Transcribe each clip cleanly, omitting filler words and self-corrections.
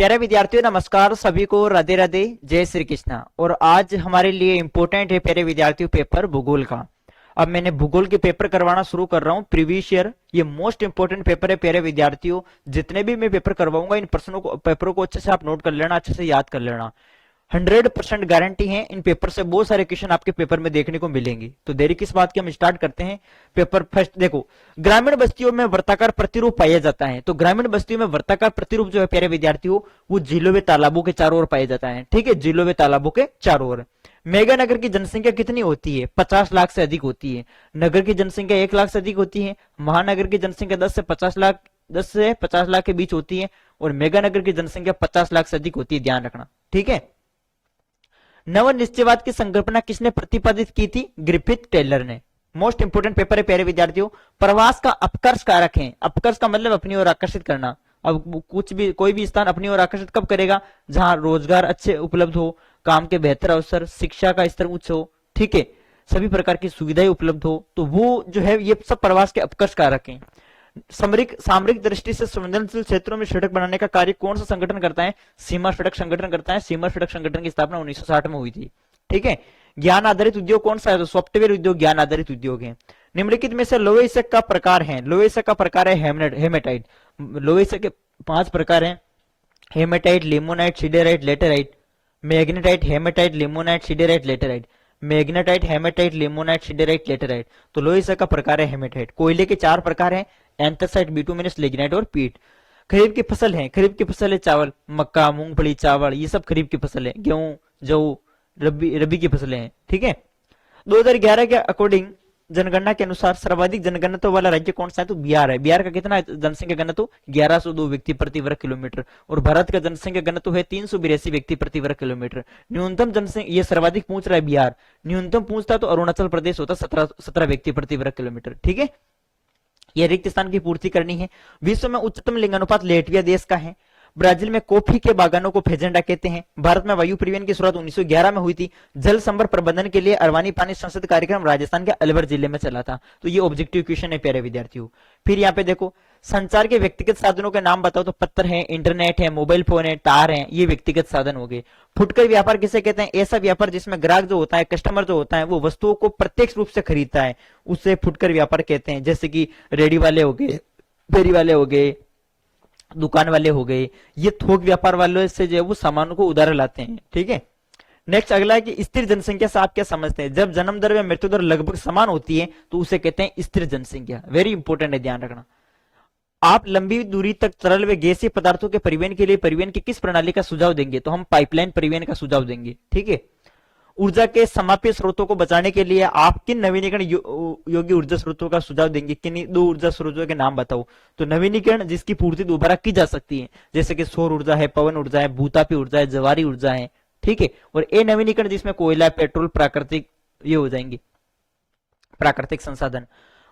प्यारे विद्यार्थियों नमस्कार, सभी को राधे राधे, जय श्री कृष्णा। और आज हमारे लिए इंपॉर्टेंट है प्यारे विद्यार्थियों पेपर भूगोल का। अब मैंने भूगोल के पेपर करवाना शुरू कर रहा हूँ प्रीवियस ईयर। ये मोस्ट इंपोर्टेंट पेपर है प्यारे विद्यार्थियों। जितने भी मैं पेपर करवाऊंगा इन प्रश्नों को पेपरों को अच्छे से आप नोट कर लेना, अच्छे से याद कर लेना। 100% गारंटी है, इन पेपर से बहुत सारे क्वेश्चन आपके पेपर में देखने को मिलेंगे। तो देरी किस बात की, हम स्टार्ट करते हैं। पेपर फर्स्ट देखो, ग्रामीण बस्तियों में वर्ताकार प्रतिरूप पाया जाता है। तो ग्रामीण बस्तियों में वर्ताकार प्रतिरूप जो है प्यारे विद्यार्थियों, वो झीलों व तालाबों के चारों ओर पाया जाता है। ठीक है, झीलों व तालाबों के चारों ओर। मेगानगर की जनसंख्या कितनी होती है? 50 लाख से अधिक होती है। नगर की जनसंख्या 1 लाख से अधिक होती है। महानगर की जनसंख्या 10 से 50 लाख के बीच होती है। और मेगानगर की जनसंख्या 50 लाख से अधिक होती है, ध्यान रखना। ठीक है, नवनिश्चयवाद की संकल्पना किसने प्रतिपादित की थी? ग्रिफिथ टेलर ने। मोस्ट इंपोर्टेंट पेपर है प्यारे विद्यार्थियों। प्रवास का अपकर्ष कारक है। अपकर्ष का मतलब अपनी ओर आकर्षित करना। अब कुछ भी कोई भी स्थान अपनी ओर आकर्षित कब करेगा? जहां रोजगार अच्छे उपलब्ध हो, काम के बेहतर अवसर, शिक्षा का स्तर उच्च हो, ठीक है, सभी प्रकार की सुविधाएं उपलब्ध हो, तो वो जो है ये सब प्रवास के अपकर्ष कारक हैं। सामरिक दृष्टि से संवेदनशील क्षेत्रों में सड़क बनाने का कार्य कौन सा संगठन करता है? सीमा सड़क संगठन करता है। सीमा सड़क संगठन की स्थापना 1960 में हुई थी। ठीक है, ज्ञान आधारित उद्योग कौन सा है? तो सॉफ्टवेयर उद्योग ज्ञान आधारित उद्योग है। निम्नलिखित में से लोहे इसक का प्रकार है। लोहे इसक का प्रकार है हेमेटाइट। लोहे इसक के 5 प्रकार हैं: hematite, limonite, siderite, laterite. Magnetite, hematite, limonite, siderite, laterite. Magnetite, hematite, limonite, siderite, laterite. तो लोहे इसक का प्रकार है हेमेटाइट। कोयले के 4 प्रकार हैं: एंथ्रासाइट, बिटुमिनस, लिग्नाइट और पीट। खरीफ की फसल है। खरीफ की फसल है चावल, मक्का, मूंगफली, चावल, ये सब खरीफ की फसल है। गेहूं, जौ रबी की फसलें हैं। ठीक है, 2011 के अकॉर्डिंग जनगणना के अनुसार सर्वाधिक जनघनत्व वाला राज्य कौन सा है? तो बिहार है। बिहार का कितना जनसंख्या घनत्व? 1102 व्यक्ति प्रति वर्ग किलोमीटर। और भारत का जनसंख्या घनत्व है 382 व्यक्ति प्रति वर्ग किलोमीटर। न्यूनतम जनसंख्या, ये सर्वाधिक पूछ रहा है बिहार। न्यूनतम पूछता तो अरुणाचल प्रदेश होता, 17 व्यक्ति प्रति वर्ग किलोमीटर। ठीक है, यह रिक्त स्थान की पूर्ति करनी है। विश्व में उच्चतम लिंगानुपात लेटविया देश का है। ब्राजील में कॉफी के बागानों को फेजेंडा कहते हैं। भारत में वायु परिवहन की शुरुआत 1911 में हुई थी। जल संभर प्रबंधन के लिए अरवानी पानी संसद कार्यक्रम राजस्थान के अलवर जिले में चला था। तो ये ऑब्जेक्टिव क्वेश्चन है प्यारे विद्यार्थियों। फिर यहाँ पे देखो, संचार के व्यक्तिगत साधनों के नाम बताओ। तो पत्र है, इंटरनेट है, मोबाइल फोन है, तार है, ये व्यक्तिगत साधन हो गए। फुटकर व्यापार किसे कहते हैं? ऐसा व्यापार जिसमें ग्राहक जो होता है, कस्टमर जो होता है, वो वस्तुओं को प्रत्यक्ष रूप से खरीदता है, उसे फुटकर व्यापार कहते हैं। जैसे कि रेडी वाले हो गए, फेरी वाले हो गए, दुकान वाले हो गए। ये थोक व्यापार वालों से जो है वो सामानों को उधार लाते हैं। ठीक है, नेक्स्ट अगला है कि स्थिर जनसंख्या से आप क्या समझते हैं? जब जन्म दर व मृत्यु दर लगभग समान होती है तो उसे कहते हैं स्थिर जनसंख्या। वेरी इंपॉर्टेंट है, ध्यान रखना। आप लंबी दूरी तक तरल व गैसीय पदार्थों के परिवहन के लिए परिवहन की किस प्रणाली का सुझाव देंगे? तो हम पाइपलाइन परिवहन का सुझाव देंगे। ठीक है, ऊर्जा के समाप्य स्रोतों को बचाने के लिए आप किन नवीनीकरण योग्य ऊर्जा स्रोतों का सुझाव देंगे? किन 2 ऊर्जा स्रोतों के नाम बताओ। तो नवीनीकरण जिसकी पूर्ति दोबारा की जा सकती है, जैसे कि सौर ऊर्जा है, पवन ऊर्जा है, भूतापी ऊर्जा है, जवारी ऊर्जा है। ठीक है, और ए नवीनीकरण जिसमें कोयला, पेट्रोल, प्राकृतिक, ये हो जाएंगे प्राकृतिक संसाधन।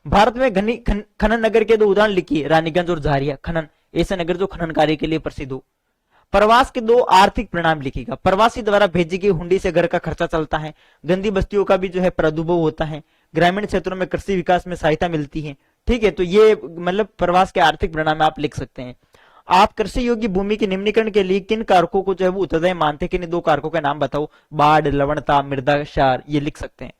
भारत में खनन नगर के 2 उदाहरण लिखिए, रानीगंज और झारिया। खनन ऐसे नगर जो खनन कार्य के लिए प्रसिद्ध हो। प्रवास के 2 आर्थिक परिणाम लिखिएगा। प्रवासी द्वारा भेजी गई हुंडी से घर का खर्चा चलता है। गंदी बस्तियों का भी जो है प्रादुर्भाव होता है। ग्रामीण क्षेत्रों में कृषि विकास में सहायता मिलती है। ठीक है, तो ये मतलब प्रवास के आर्थिक परिणाम आप लिख सकते हैं। आप कृषि योग्य भूमि के निम्नीकरण के लिए किन कारकों को जो है वो उत्तरदायी मानते हैं? किन 2 कारकों के नाम बताओ। बाढ़, लवणता, मृदा क्षार, ये लिख सकते हैं।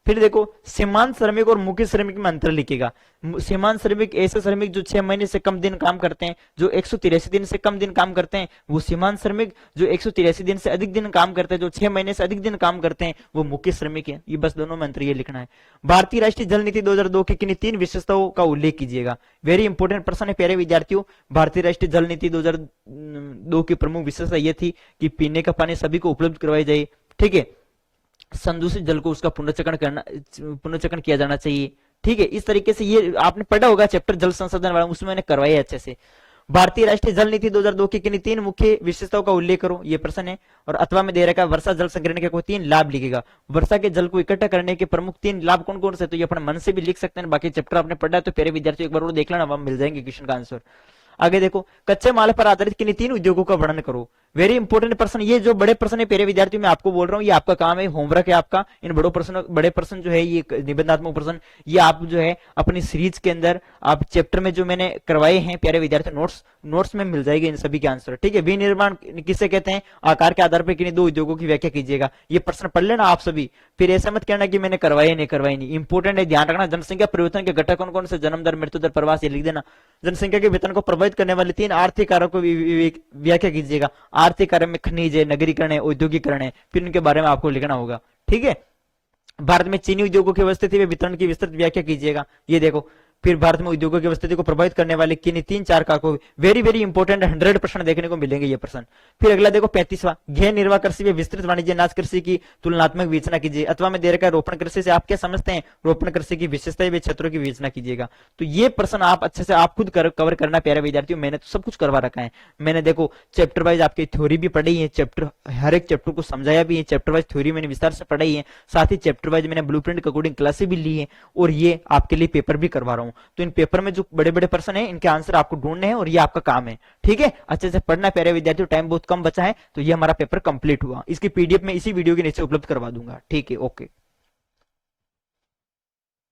फिर देखो, सीमांत श्रमिक और मुख्य श्रमिक में अंतर लिखेगा। सीमांत श्रमिक ऐसे श्रमिक जो 6 महीने से कम दिन काम करते हैं। जो 183 दिन से कम दिन काम करते हैं वो सीमांत श्रमिक। जो 183 दिन से अधिक दिन काम करते हैं, जो 6 महीने से अधिक दिन काम करते हैं, वो मुख्य श्रमिक है। ये बस दोनों में अंतर ये लिखना है। भारतीय राष्ट्रीय जल नीति 2002 की किन्हीं 3 विशेषताओं का उल्लेख कीजिएगा। वेरी इंपॉर्टेंट प्रश्न है प्यारे विद्यार्थियों। भारतीय राष्ट्रीय जल नीति 2002 की प्रमुख विशेषता यह थी कि पीने का पानी सभी को उपलब्ध करवाई जाए। ठीक है, संदूषित जल को उसका पुनर्चक्रण किया जाना चाहिए। ठीक है, इस तरीके से ये आपने पढ़ा होगा चैप्टर जल संसाधन वाला, उसमें मैंने करवाया अच्छे से। भारतीय राष्ट्रीय जल नीति 2002 की किन्हीं 3 मुख्य विशेषताओं का उल्लेख करो, ये प्रश्न है। और अथवा में दे रखा है वर्षा जल संग्रहण के कोई 3 लाभ लिखेगा। वर्षा के जल को इकट्ठा करने के प्रमुख 3 लाभ कौन कौन से? तो ये अपने मन से भी लिख सकते हैं। बाकी चैप्टर आपने पढ़ा है तो प्यारे विद्यार्थी एक बार और देख लेना, वहां मिल जाएंगे क्वेश्चन का आंसर। आगे देखो, कच्चे माल पर आधारित किन्हीं 3 उद्योगों का वर्णन करो। वेरी इंपॉर्टेंट प्रश्न, ये जो बड़े प्रश्न है प्यारे विद्यार्थियों, मैं आपको बोल रहा हूँ, ये आपका काम है, होमवर्क है आपका। इन बड़े प्रश्न जो है, ये निबंधात्मक प्रश्न, ये आप जो है अपनी सीरीज के अंदर, आप चैप्टर में जो मैंने करवाए हैं प्यारे विद्यार्थियों, नोट्स में मिल जाएगी इन सभी के आंसर। ठीक है, विनिर्माण किसे कहते हैं, आकार के आधार पर किन्हीं 2 उद्योगों की व्याख्या कीजिएगा। ये प्रश्न पढ़ लेना आप सभी, फिर ऐसा मत कहना कि मैंने करवाए नहीं। इंपॉर्टेंट है, ध्यान रखना। जनसंख्या परिवर्तन के घटक कौन कौन से, जन्म दर, मृत्यु दर, प्रवास, ये लिख देना। जनसंख्या के वेतन को प्रभावित करने वाले 3 आर्थिक कारकों की व्याख्या कीजिएगा। आर्थिक कार्य में खनिज है, नगरीकरण है, औद्योगिकरण है, फिर उनके बारे में आपको लिखना होगा। ठीक है, भारत में चीनी उद्योगों की उपस्थिति व वितरण की विस्तृत व्याख्या कीजिएगा। ये देखो, फिर भारत में उद्योगों की उपस्थिति को प्रभावित करने वाले किन्हीं 3-4 कारकों, वेरी इंपॉर्टेंट, 100 प्रश्न देखने को मिलेंगे ये प्रश्न। फिर अगला देखो 35वां, गैर निर्वाह कृषि व विस्तृत वाणिज्य नाश कृषि की तुलनात्मक विवेचना कीजिए। अथवा में दे रखा है रोपण कृषि से आप क्या समझते हैं, रोपण कृषि की विशेषताएं व क्षेत्रों की विवेचना कीजिएगा। तो ये प्रश्न आप अच्छे से आप खुद कवर करना प्यारे विद्यार्थियों, मैंने तो सब कुछ करवा रखा है। मैंने देखो चैप्टर वाइज आपकी थ्योरी भी पढ़ी है, चैप्टर हर एक चैप्टर को समझाया भी है, चैप्टर वाइज थ्योरी मैंने विस्तार से पढ़ाई है, साथ ही चैप्टर वाइज मैंने ब्लूप्रिंट के अकॉर्डिंग क्लासेस भी ली है, और ये आपके लिए पेपर भी करवा रहा हूं। तो इन पेपर में जो बड़े बड़े प्रश्न हैं, इनके आंसर आपको ढूंढने हैं, और ये आपका काम है। ठीक है, अच्छे से पढ़ना प्यारे विद्यार्थियों, टाइम बहुत कम बचा है, तो ये हमारा पेपर कंप्लीट हुआ। इसकी पीडीएफ में इसी वीडियो के नीचे उपलब्ध करवा दूंगा। ठीक है, ओके।